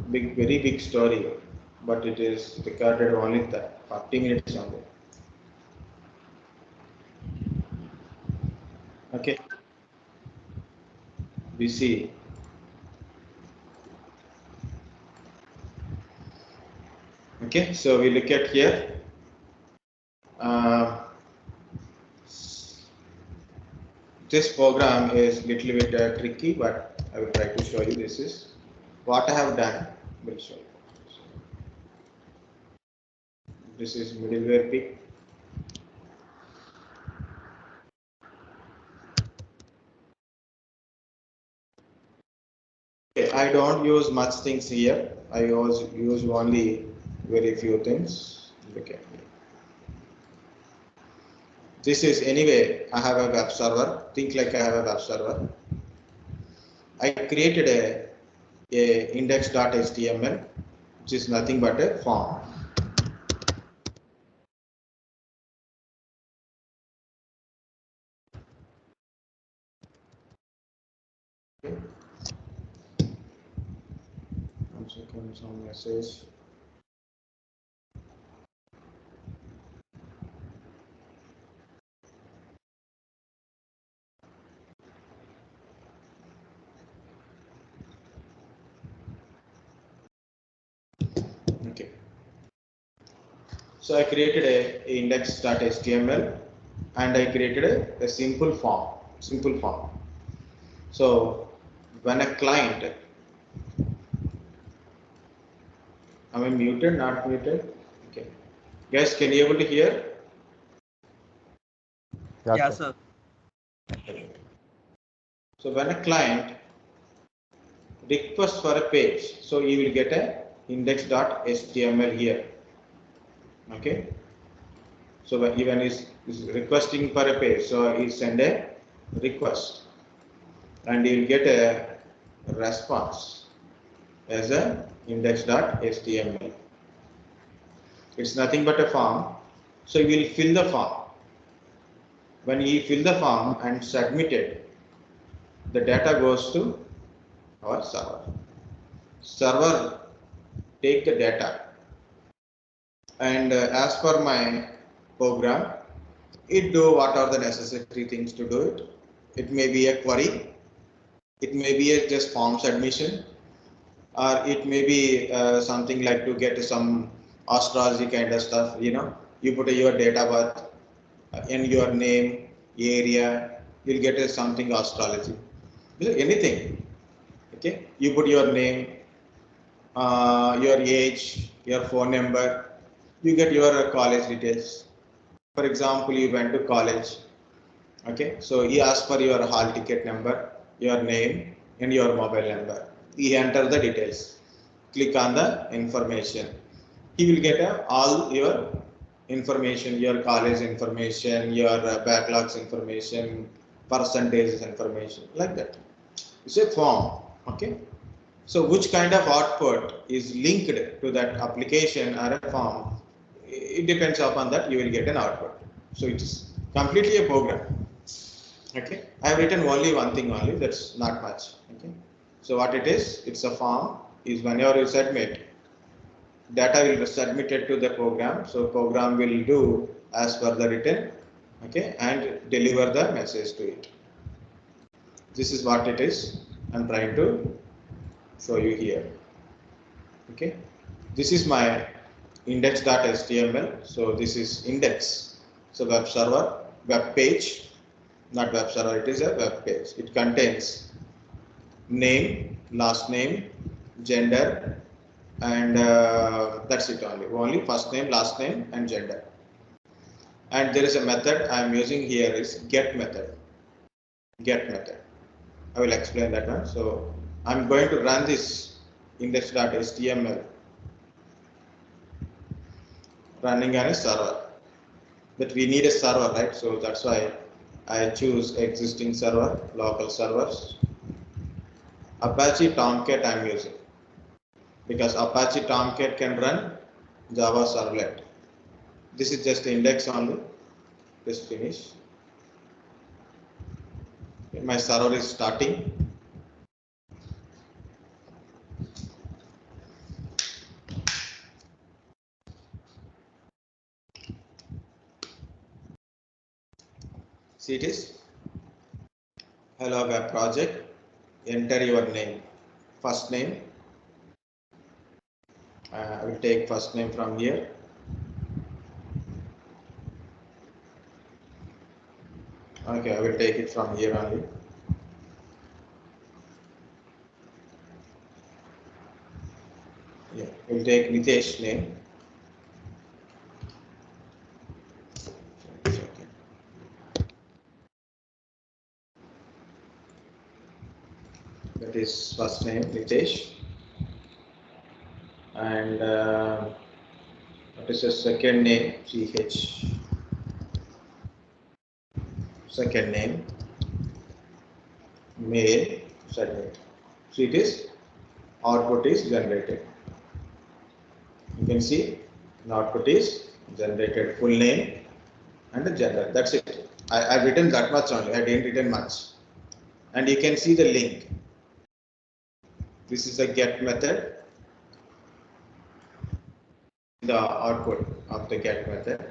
very big story, but it is recorded only that 40 minutes only. Okay. We see. Okay, so we look at here. This program is little bit tricky, but I will try to show you. This is what I have done. Will show you. This is middleware pick. Okay, I don't use much things here. I use only very few things. Look at me. This is anyway. I have a web server. Think like I have a web server. I created a index.html, which is nothing but a form. Okay. 1 second, some message. Okay. So I created a index.html and I created a simple form. So when a client, am I muted? Not muted? Okay. Guys, can you able to hear? Yeah, sir. So when a client requests for a page, so you will get a index.html here. Okay. So when is requesting for a page, so he send a request and you will get a response as a index.html. It's nothing but a form. So you will fill the form. When you fill the form and submit it, the data goes to our server. Server take the data and as per my program, it do what are the necessary things to do it. It may be a query, it may be a just form submission, or it may be something like to get some astrology kind of stuff. You know, you put your date of birth and your name, area, you'll get something astrology. Anything. Okay, you put your name, your age, your phone number, you get your college details. For example, you went to college. Okay, so he asks for your hall ticket number, your name, and your mobile number. He enter the details. Click on the information. He will get all your information, your college information, your backlogs information, percentages information, like that. It's a form. Okay. So which kind of output is linked to that application or a form? It depends upon that you will get an output. So it's completely a program. Okay, I have written only one thing only. That's not much. Okay, so what it is? It's a form. Is whenever you submit, data will be submitted to the program. So program will do as per the written. Okay, and deliver the message to it. This is what it is. I'm trying to show you here. Okay, this is my index.html. So this is index. So web server, web page, not web server. It is a web page. It contains name, last name, gender, and that's it only. Only first name, last name, and gender. And there is a method I am using here is get method. Get method. I will explain that one. So I'm going to run this index.html running on a server. But we need a server, right? So that's why I choose existing server, local servers. Apache Tomcat I'm using because Apache Tomcat can run Java servlet. This is just the index only. Just finish. Okay, my server is starting. See it is hello web project. Enter your name, first name. I will take first name from here. Okay, I will take it from here only. Yeah, we'll take Nitesh name. That is first name Nitesh. And what is the second name? CH. Second name male. Submit. So it is output is generated. You can see the output is generated, full name and the gender. That's it. I've written that much only. I didn't written much. And you can see the link. This is a get method. The output of the get method.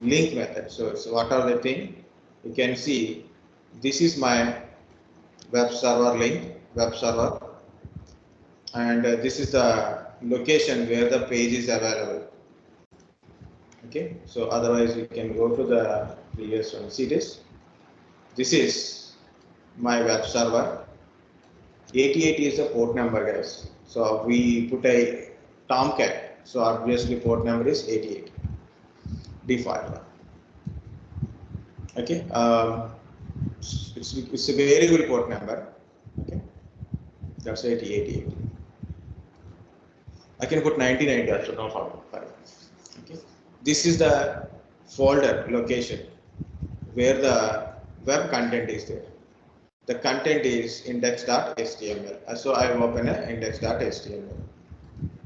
Link method. So what are the thing? You can see this is my web server link, web server. And this is the location where the page is available. Okay, so otherwise you can go to the previous one. See this? This is my web server. 88 is the port number, guys. So we put a Tomcat. So obviously port number is 88. Default one. Okay, it's a variable port number. Okay, that's 88. I can put 99 there, so no problem. Okay, this is the folder location where the web content is there. The content is index.html. So I open a index.html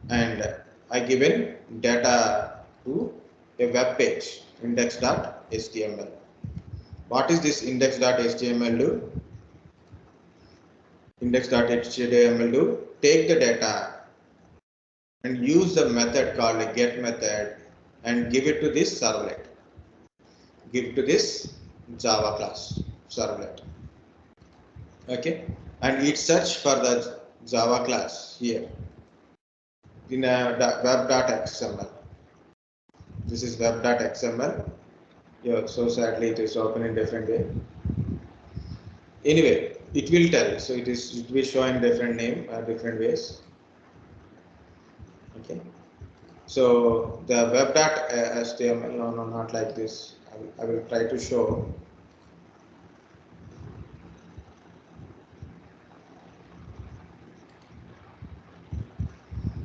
and I given data to a web page index.html. What is this index.html do? Index.html do take the data and use the method called a get method and give it to this servlet. Give to this Java class servlet. Okay, and it search for the Java class here in a web.xml. This is web.xml. Yeah, so sadly it is open in different way. Anyway, it will tell. So it will show in different name, different ways. Okay. So the web.html, no, not like this. I will try to show.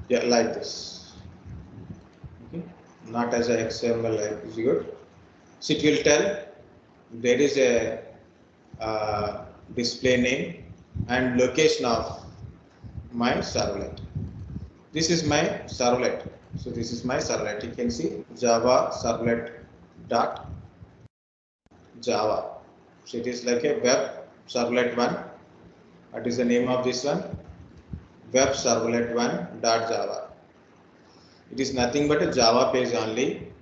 Yeah, like this. Okay. Not as a XML like this good. So it will tell there is a display name and location of my servlet. This is my servlet. So this is my servlet. You can see Java servlet dot Java. So it is like a web servlet one. What is the name of this one? Web servlet one dot Java. It is nothing but a Java page only.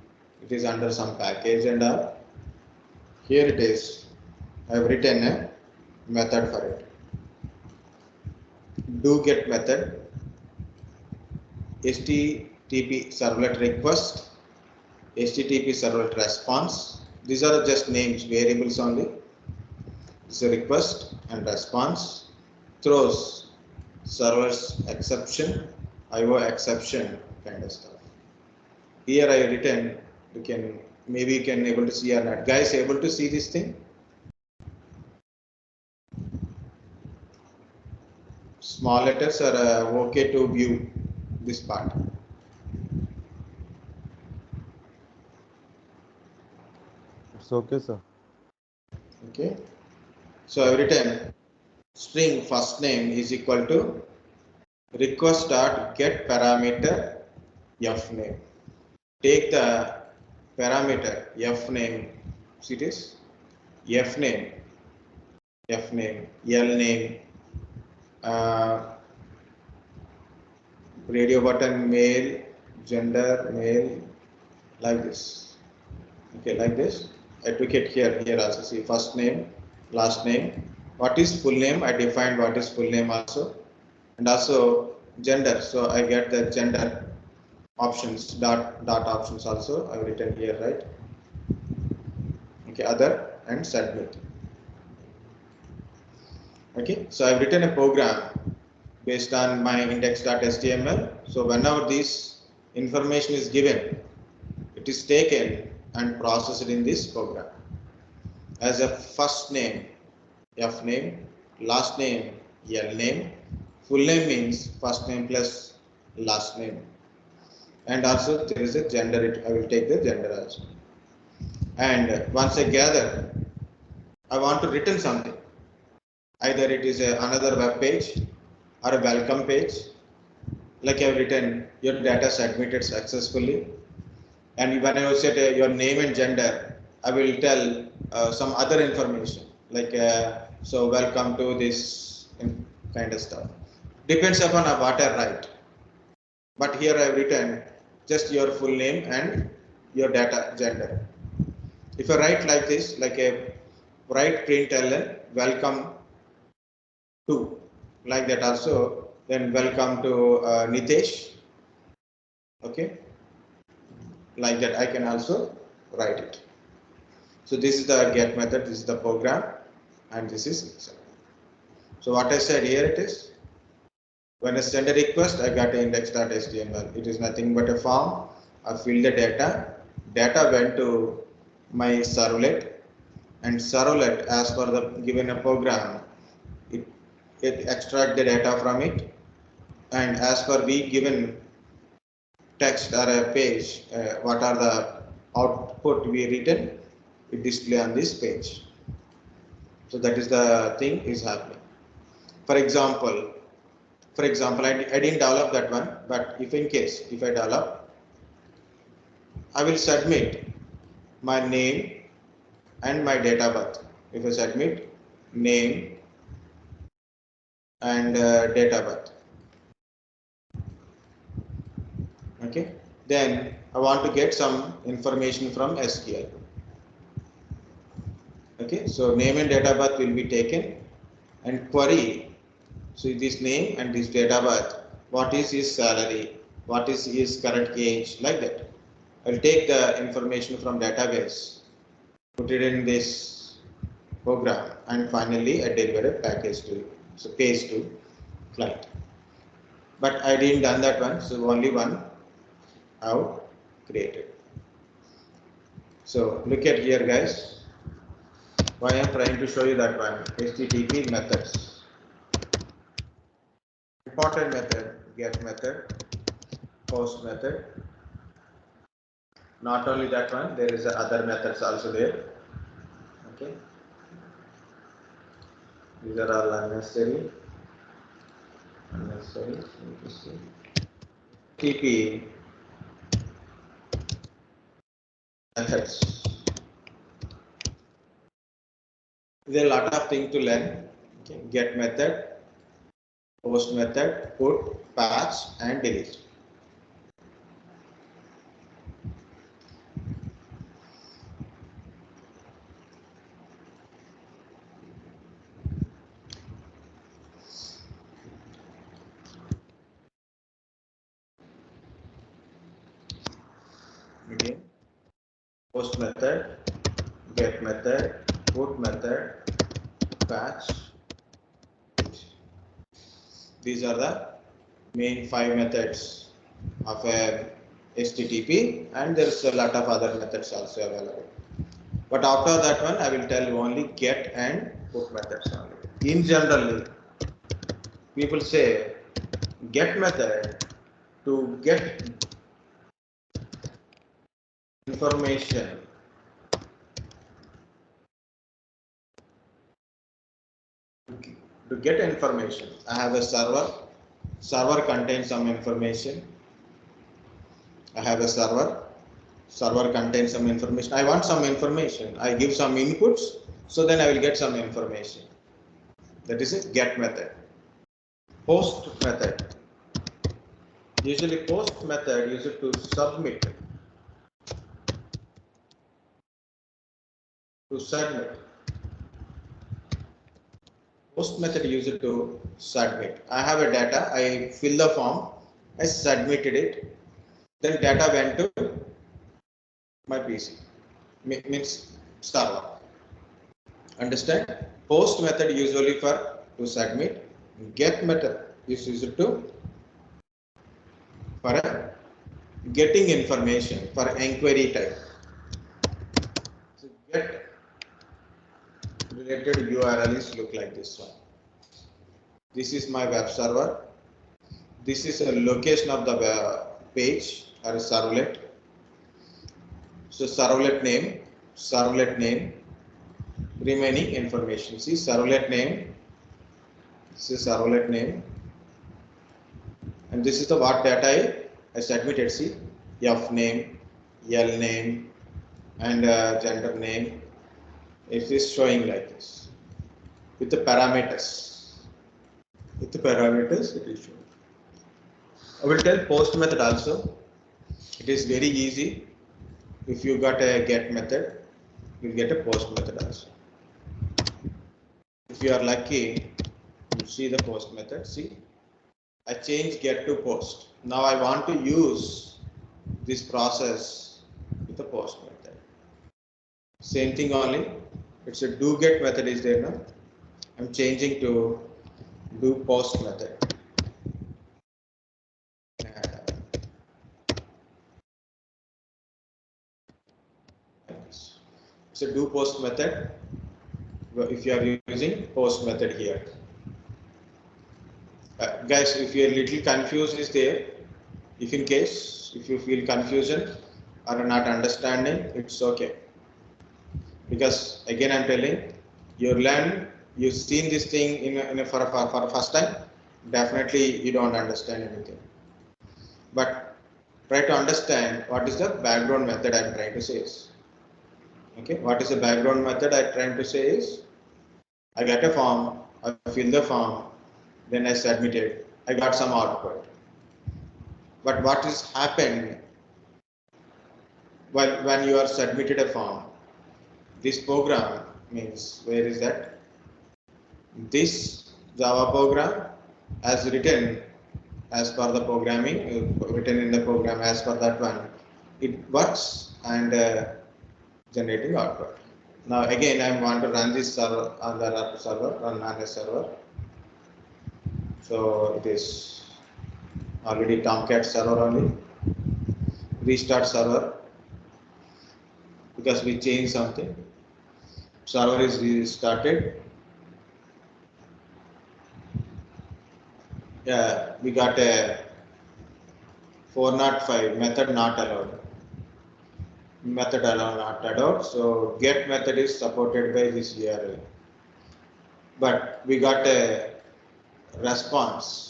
It is under some package and all. Here it is. I have written a method for it. Do get method. HTTP servlet request. HTTP servlet response. These are just names, variables only. This is a request and response. Throws server's exception, IO exception kind of stuff. Here I written, maybe you can able to see or not. Guys, able to see this thing? Small letters are okay to view this part. It's okay, sir. Okay. So I've written string first name is equal to request dot get parameter f name. Take the parameter f name. See this? F name, L name, radio button male, gender male, like this. Okay, like this. I took it here. Here also see first name, last name. What is full name? I defined what is full name also, and also gender. So I get the gender options dot options also. I've written here, right? Okay, other and submit. Okay, so I've written a program based on my index.html. So whenever this information is given, it is taken and processed in this program as a first name, F name, last name, L name, full name means first name plus last name, and also there is a gender. I will take the gender also. And once I gather, I want to return something. Either it is another web page or a welcome page. Like I've written, your data submitted successfully. And when I set your name and gender, I will tell some other information like so welcome to this kind of stuff. Depends upon what I write. But here I have written just your full name and your data gender. If I write like this, like a write println welcome to, like that also, then welcome to Nitesh. Okay, like that I can also write it. So this is the get method, this is the program, and this is. So what I said here it is, when I send a request, I got an index.html. It is nothing but a form. I fill the data. Data went to my servlet, and servlet, as per the given a program, it extract the data from it, and as per we given text or a page, what are the output we written, it display on this page. So that is the thing is happening. For example, I didn't develop that one, but if in case if I develop, I will submit my name and my date of birth. If I submit name and date of birth, okay, then I want to get some information from SQL. Okay, so name and date of birth will be taken and query. So this name and this date of birth, what is his salary, what is his current age, like that. I'll take the information from database, put it in this program, and finally I deliver a package to page to client. But I didn't done that one, so only one I've created. So look at here, guys. Why I'm trying to show you that one, HTTP methods. Important method, get method, post method. Not only that one, there is other methods also there. Okay, these are all unnecessary. TP methods. There are a lot of things to learn. Okay. Get method, post method, put, patch, and delete. Again, post method, get method, put method, patch. These are the main 5 methods of a HTTP, and there is a lot of other methods also available. But after that one, I will tell you only get and put methods only. In general, people say get method to get information. To get information, I have a server. Server contains some information. I have a server. Server contains some information. I want some information. I give some inputs, so then I will get some information. That is a get method. Post method. Usually post method used to submit to submit. Post method used to submit. I have a data, I fill the form, I submitted it, then data went to my PC, means server. Understand? Post method usually for to submit. Get method is used to for a getting information for inquiry type. So get related URLs look like this one. This is my web server. This is a location of the page or a servlet. So servlet name, remaining information. See servlet name. This is servlet name, and this is the what data I submitted. See F name, L name, and gender name. It is showing like this with the parameters. With the parameters, it is showing. I will tell post method also. It is very easy. If you got a get method, you get a post method also. If you are lucky, you see the post method. See, I changed get to post. Now I want to use this process with the post method. Same thing only. It's a do get method is there now. I'm changing to do post method. It's a do post method. If you are using post method here. Guys, if you are little confused is there, if in case, if you feel confusion or not understanding, it's okay. Because again, I'm telling, you learn, you've seen this thing for first time, definitely you don't understand anything. But try to understand what is the background method I'm trying to say is. Okay, what is the background method I'm trying to say is, I get a form, I fill the form, then I submit it, I got some output. But what is happened when you are submitted a form? This program means, where is that? This Java program as written as per the programming, written in the program as per that one, it works and generating output. Now again, I want to run this server on the server, run on the server. So it is already Tomcat server only. Restart server because we changed something. Server is restarted. Yeah, we got a 405 method not allowed. Method allowed not allowed. So get method is supported by this URL. But we got a response.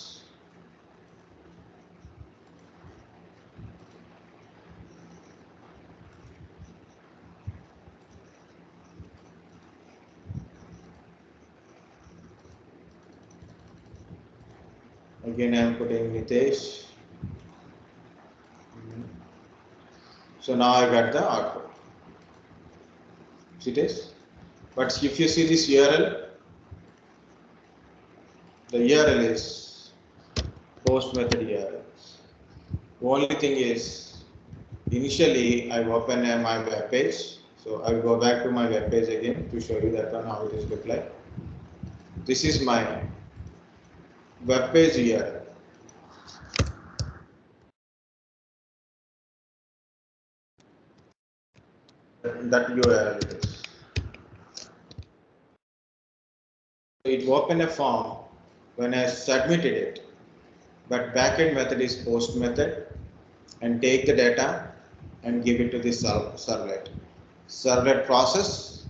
Again, I am putting Nitesh. So now I got the output. See this? But if you see this URL, the URL is post method URL. Only thing is, initially I open my web page. So I will go back to my web page again to show you that one how it is look like. This is my web page URL. That URL it is. It opened a form when I submitted it, but backend method is post method and take the data and give it to the servlet. Servlet process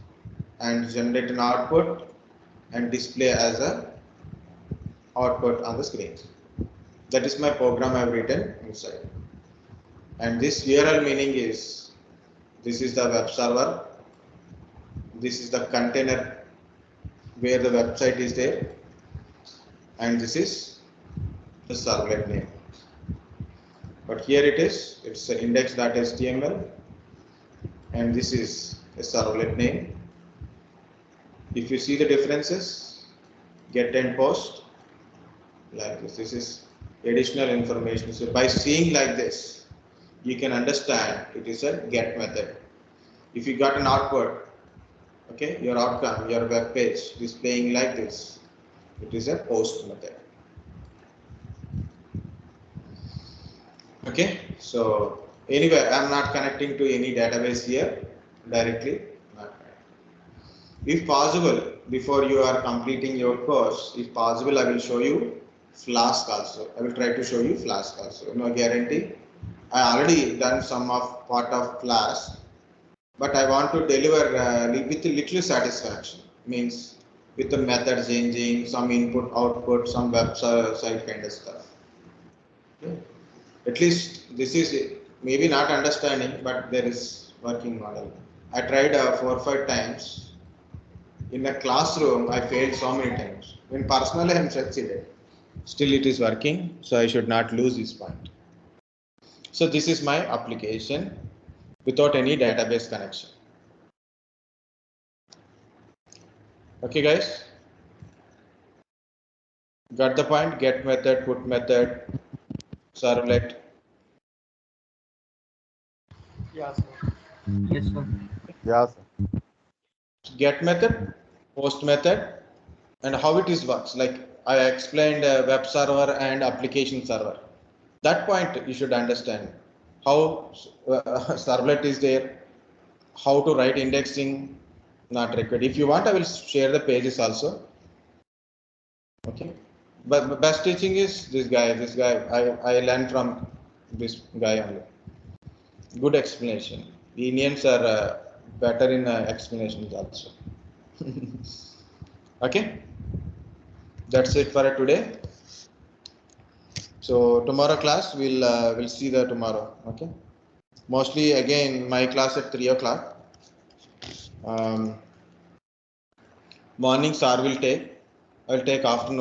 and generate an output and display as a output on the screen. That is my program I've written inside. And this URL meaning is, this is the web server, this is the container where the website is there, and this is the servlet name. But here it is, it's index.html, and this is a servlet name. If you see the differences, get and post like this. This is additional information. So by seeing like this, you can understand it is a get method. If you got an output, okay, your outcome, your web page displaying like this, it is a post method. Okay, so anyway, I'm not connecting to any database here directly. If possible, before you are completing your course, if possible, I will show you Flask also. I will try to show you Flask also. No guarantee. I already done some of part of Flask, but I want to deliver with little satisfaction. Means with the method changing, some input, output, some website kind of stuff. Okay. At least this is it. Maybe not understanding, but there is working model. I tried 4 or 5 times. In a classroom, I failed so many times. When personally I am succeeded, still it is working, so I should not lose this point. So this is my application without any database connection. Okay, guys? Got the point? Get method, put method, servlet. Yeah, sir. Yes, sir. Yeah, sir. Get method, post method, and how it is works. Like I explained web server and application server. That point you should understand. How servlet is there, how to write indexing, not required. If you want, I will share the pages also. Okay. But best teaching is this guy. I learned from this guy only. Good explanation. The Indians are better in explanations also. Okay. That's it for today. So tomorrow class we'll see the tomorrow. Okay. Mostly again my class at 3 o'clock. Morning sir will take. I'll take afternoon.